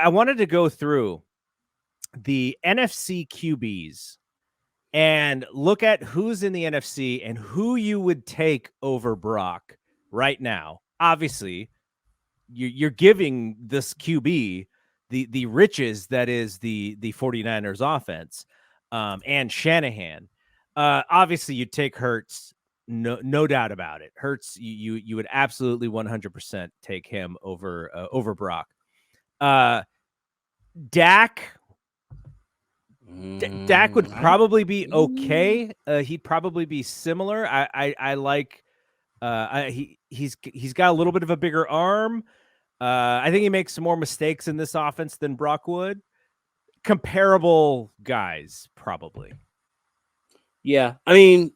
I wanted to go through the NFC QBs and look at who's in the NFC and who you would take over Brock right now. Obviously, you're giving this QB the riches that is the 49ers offense, and Shanahan. Obviously, you take Hurts, no doubt about it. Hurts, you would absolutely 100% take him over Brock. Dak. Dak would probably be okay. He'd probably be similar. I like. He's got a little bit of a bigger arm. I think he makes some more mistakes in this offense than Brock would. Comparable guys, probably. Yeah, I mean,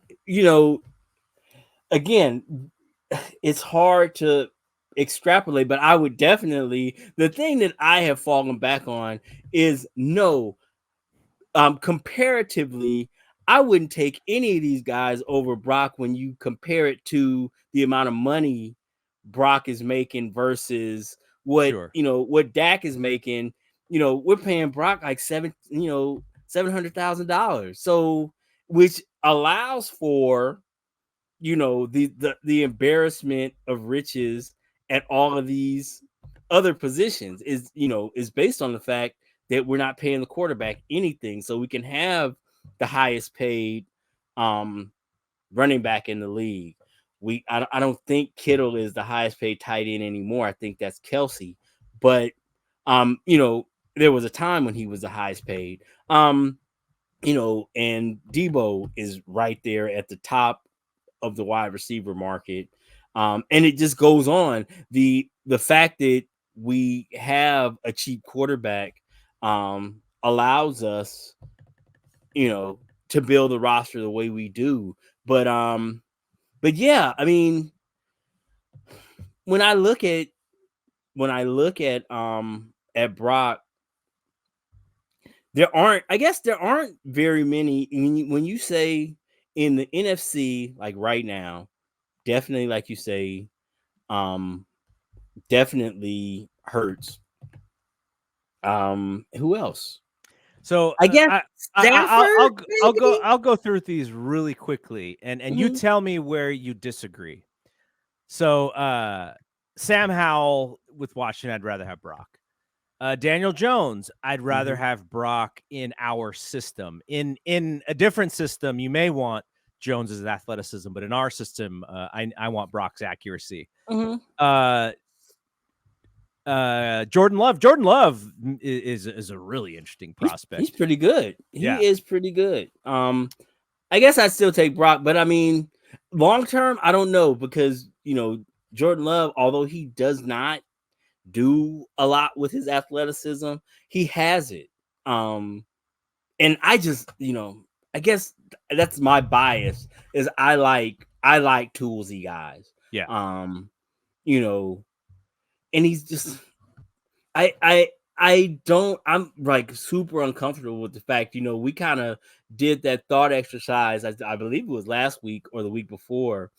again, it's hard to extrapolate, but I would definitely. The thing that I have fallen back on is no. Comparatively, I wouldn't take any of these guys over Brock when you compare it to the amount of money Brock is making versus what what Dak is making. We're paying Brock like $700,000. So which allows for the embarrassment of riches at all of these other positions is based on the fact that we're not paying the quarterback anything, so we can have the highest paid running back in the league. I don't think Kittle is the highest paid tight end anymore. I think that's Kelsey, but there was a time when he was the highest paid. And Debo is right there at the top of the wide receiver market. And it just goes on. The fact that we have a cheap quarterback allows us, to build a roster the way we do. But yeah, I mean, when I look at Brock, there aren't very many. When you say in the NFC, like right now, definitely, like you say, definitely Hurts. Who else? So I guess I'll go through these really quickly, and you tell me where you disagree. So Sam Howell with Washington, I'd rather have Brock. Daniel Jones, I'd rather have Brock in our system. In a different system, you may want Jones's athleticism, but in our system, I want Brock's accuracy. Jordan Love is a really interesting prospect. He's pretty good. He is pretty good. I guess I'd still take Brock, but I mean, long term, I don't know, because Jordan Love, although he does not do a lot with his athleticism, he has it. And I just, I guess that's my bias, is I like toolsy guys. Yeah. And he's just, I'm like super uncomfortable with the fact, we kind of did that thought exercise. I believe it was last week or the week before.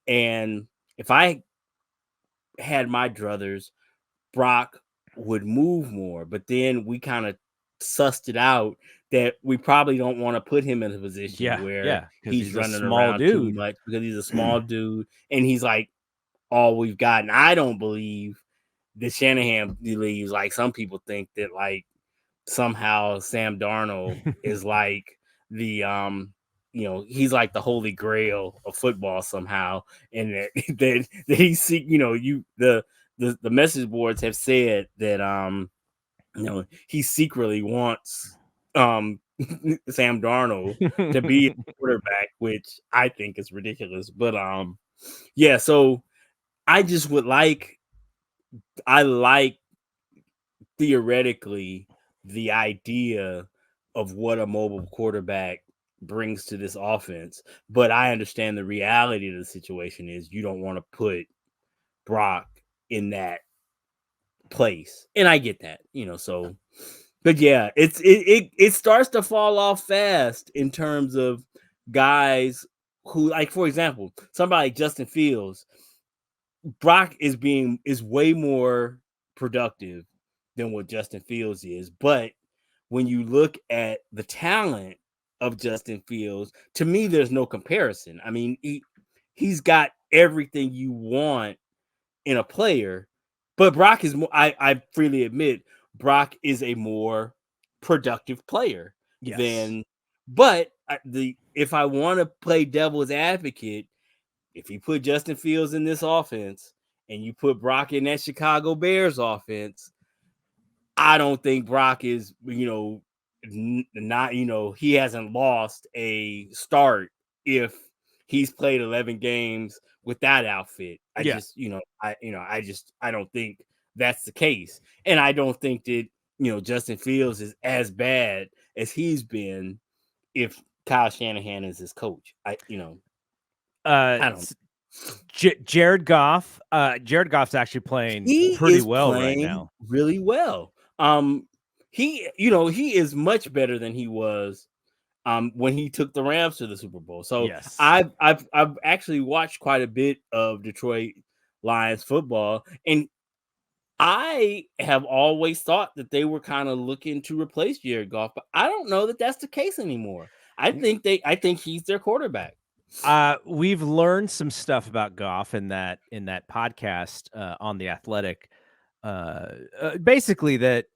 And if I had my druthers, Brock would move more, but then we kind of sussed it out that we probably don't want to put him in a position where he's running around too much, because he's a small dude and he's like all we've got. And I don't believe that Shanahan believes, like some people think, that like somehow Sam Darnold is like the he's like the holy grail of football somehow, and that he's the message boards have said that he secretly wants Sam Darnold to be a quarterback, which I think is ridiculous. But yeah, so I just would like theoretically the idea of what a mobile quarterback brings to this offense, but I understand the reality of the situation is you don't want to put Brock in that place, and I get that, so. But yeah, it starts to fall off fast in terms of guys who, like, for example, somebody like Justin Fields. Brock is way more productive than what Justin Fields is. But when you look at the talent of Justin Fields, to me, there's no comparison. I mean, he's got everything you want in a player, but Brock is more, I freely admit, Brock is a more productive player Yes. than, but if I want to play devil's advocate, if you put Justin Fields in this offense and you put Brock in that Chicago Bears offense, I don't think Brock is, not, he hasn't lost a start if he's played 11 games with that outfit. I Yeah. just, I don't think that's the case. And I don't think that, Justin Fields is as bad as he's been if Kyle Shanahan is his coach. I don't. Jared Goff. Jared Goff's actually playing He pretty is well right playing now. really well. He is much better than he was when he took the Rams to the Super Bowl. So Yes. I've actually watched quite a bit of Detroit Lions football, and I have always thought that they were kind of looking to replace Jared Goff, but I don't know that that's the case anymore. I think he's their quarterback. We've learned some stuff about Goff in that podcast on The Athletic. Basically that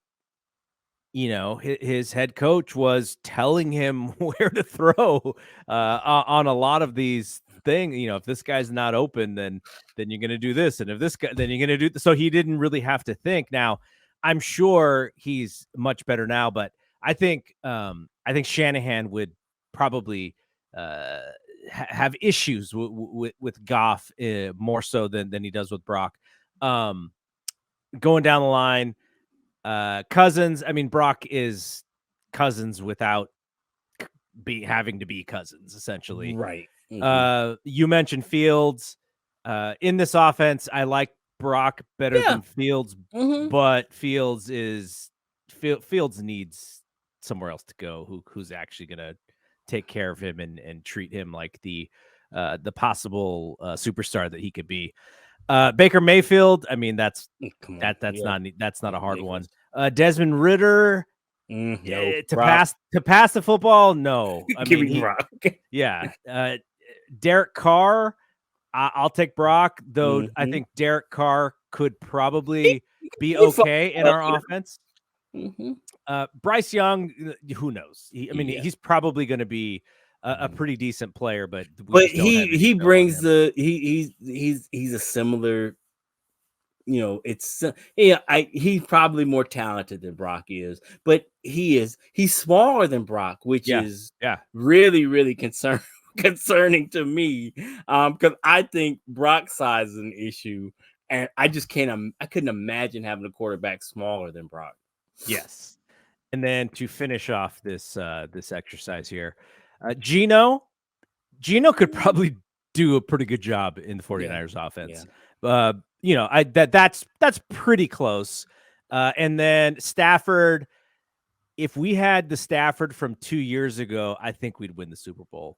his head coach was telling him where to throw on a lot of these things. If this guy's not open, then you're going to do this, and if this guy, then you're going to do. So he didn't really have to think. Now, I'm sure he's much better now, but I think Shanahan would probably have issues with Goff more so than he does with Brock. Going down the line. Cousins. I mean, Brock is Cousins without having to be Cousins, essentially. Right. Mm-hmm. You mentioned Fields. In this offense, I like Brock better than Fields, but Fields needs somewhere else to go. Who's actually gonna take care of him and treat him like the possible superstar that he could be. Baker Mayfield. I mean, that's not a hard one. Desmond Ritter no, to pass the football. No, I give mean, me Brock. Yeah. Derek Carr. I'll take Brock, though. Mm-hmm. I think Derek Carr could probably be okay in our offense. Mm-hmm. Bryce Young, who knows? He's probably going to be a pretty decent player, but he brings he's a similar. He's probably more talented than Brock is, but he's smaller than Brock, which is really, really concerning to me. Because I think Brock's size is an issue, and I just I couldn't imagine having a quarterback smaller than Brock. Yes. And then to finish off this exercise here, Gino could probably do a pretty good job in the 49ers offense. That's pretty close. And then Stafford, if we had the Stafford from 2 years ago, I think we'd win the Super Bowl.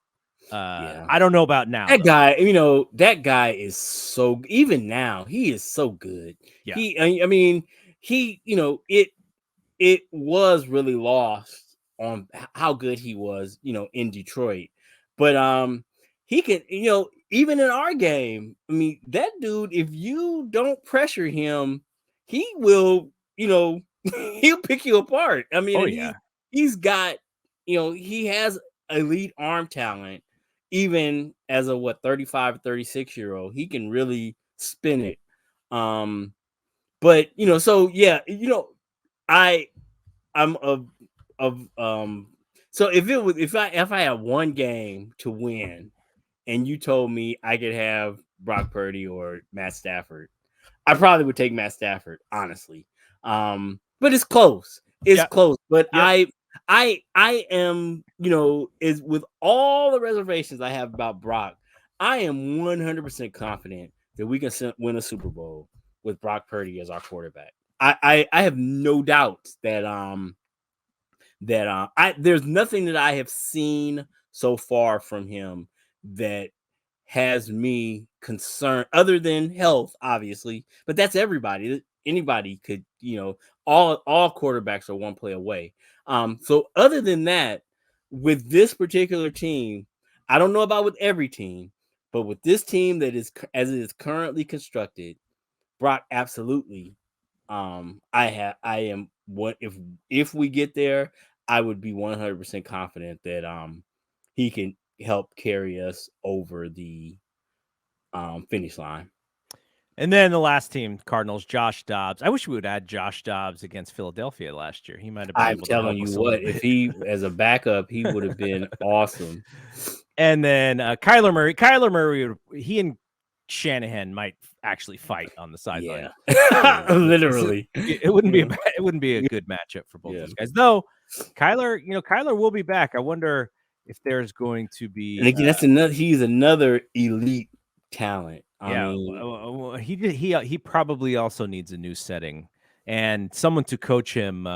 I don't know about now. That guy is so, even now, he is so good. Yeah. It was really lost on how good he was, in Detroit. But he can, even in our game, I mean, that dude, if you don't pressure him, he will, he'll pick you apart. I mean, he's got, he has elite arm talent, even as a 35, 36-year-old. He can really spin it. But so yeah, I'm so if I had one game to win and you told me I could have Brock Purdy or Matt Stafford, I probably would take Matt Stafford, honestly. But it's close. It's close. But I am, is with all the reservations I have about Brock, I am 100% confident that we can win a Super Bowl with Brock Purdy as our quarterback. I have no doubt that there's nothing that I have seen so far from him that has me concerned, other than health, obviously. But that's everybody. Anybody could, all quarterbacks are one play away. So other than that, with this particular team, I don't know about with every team, but with this team that is as it is currently constructed, Brock absolutely. I am what if we get there, I would be 100% confident that he can help carry us over the finish line. And then the last team, Cardinals, Josh Dobbs. I wish we would add Josh Dobbs against Philadelphia last year. He might have been I'm able to telling help you us a little what, bit. if he as a backup, he would have been awesome. And then Kyler Murray. Kyler Murray, he and Shanahan might actually fight on the sideline. Yeah, literally. It wouldn't be it wouldn't be a good matchup for both those guys. Though Kyler will be back. I wonder if there's going to be. And again, that's another. He's another elite talent. I mean, he probably also needs a new setting and someone to coach him.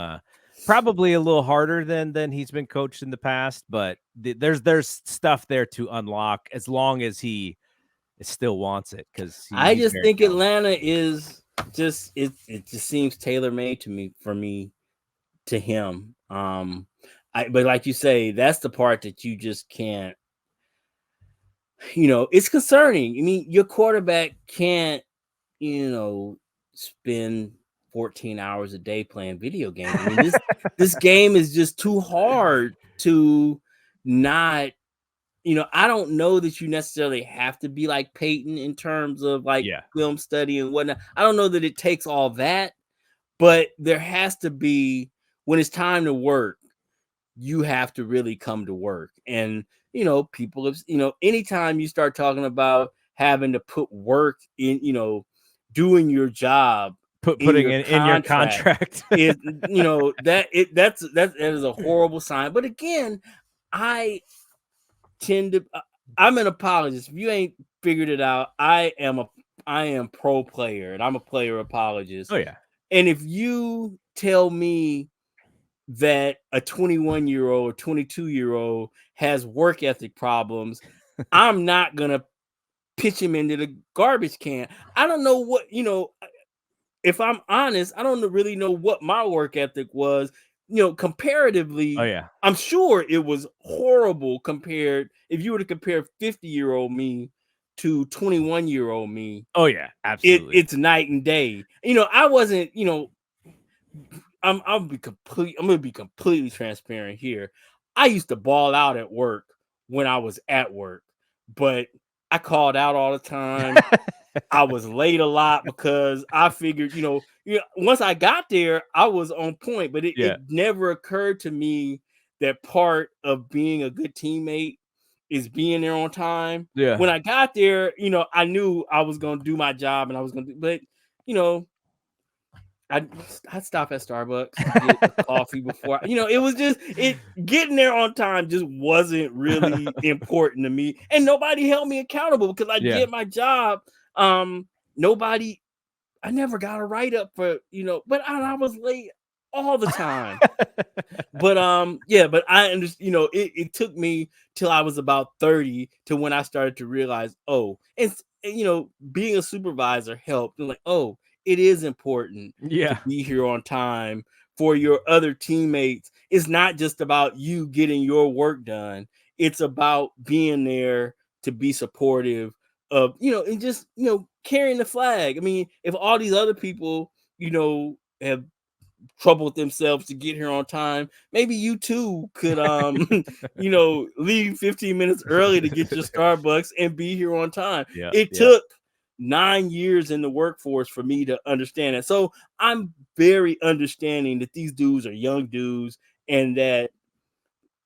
Probably a little harder than he's been coached in the past, but there's stuff there to unlock as long as he still wants it. Because I just think Atlanta is just it just seems tailor made to him. But like you say, that's the part that you just can't. It's concerning. I mean, your quarterback can't, spend 14 hours a day playing video games. I mean, this game is just too hard to not. I don't know that you necessarily have to be like Peyton in terms of like film study and whatnot. I don't know that it takes all that, but there has to be when it's time to work, you have to really come to work. And people have, anytime you start talking about having to put work in, doing your job, putting in your contract, is that is a horrible sign. But again, I'm an apologist. If you ain't figured it out, I am pro player and I'm a player apologist. Oh yeah. And if you tell me that a 21-year-old or 22-year-old has work ethic problems, I'm not gonna pitch him into the garbage can. I don't know what, if I'm honest, I don't really know what my work ethic was. Comparatively, oh yeah, I'm sure it was horrible compared if you were to compare 50-year-old me to 21-year-old me. Oh yeah, absolutely. It's night and day. I wasn't, I'm gonna be completely transparent here. I used to ball out at work when I was at work, but I called out all the time. I was late a lot because I figured, once I got there, I was on point, but it never occurred to me that part of being a good teammate is being there on time. Yeah. When I got there, I knew I was going to do my job and I was going to, but I'd stop at Starbucks, get a coffee before. It was just getting there on time just wasn't really important to me, and nobody held me accountable because I did my job. Nobody, I never got a write up for but I was late all the time. but but I understand. It took me till I was about 30 to when I started to realize, and being a supervisor helped. Like, it is important to be here on time for your other teammates. It's not just about you getting your work done. It's about being there to be supportive of, and just, carrying the flag. I mean, if all these other people, have trouble with themselves to get here on time, maybe you too could leave 15 minutes early to get your Starbucks and be here on time. It took 9 years in the workforce for me to understand it. So I'm very understanding that these dudes are young dudes and that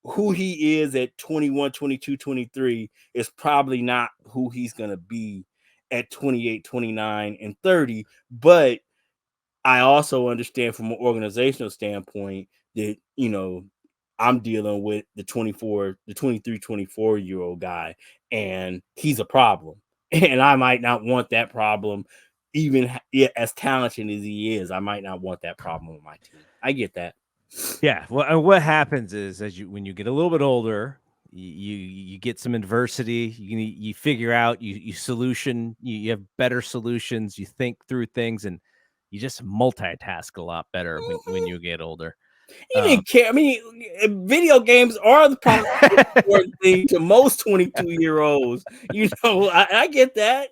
who he is at 21, 22, 23 is probably not who he's going to be at 28, 29, and 30. But I also understand from an organizational standpoint that, I'm dealing with the 23, 24-year-old guy, and he's a problem. And I might not want that problem, even as talented as he is. I might not want that problem on my team. I get that. Yeah. Well, what happens is when you get a little bit older, you get some adversity. You figure out you have better solutions. You think through things, and you just multitask a lot better when you get older. You didn't care. I mean, video games are the probably important thing to most 22-year-olds. You know, I get that.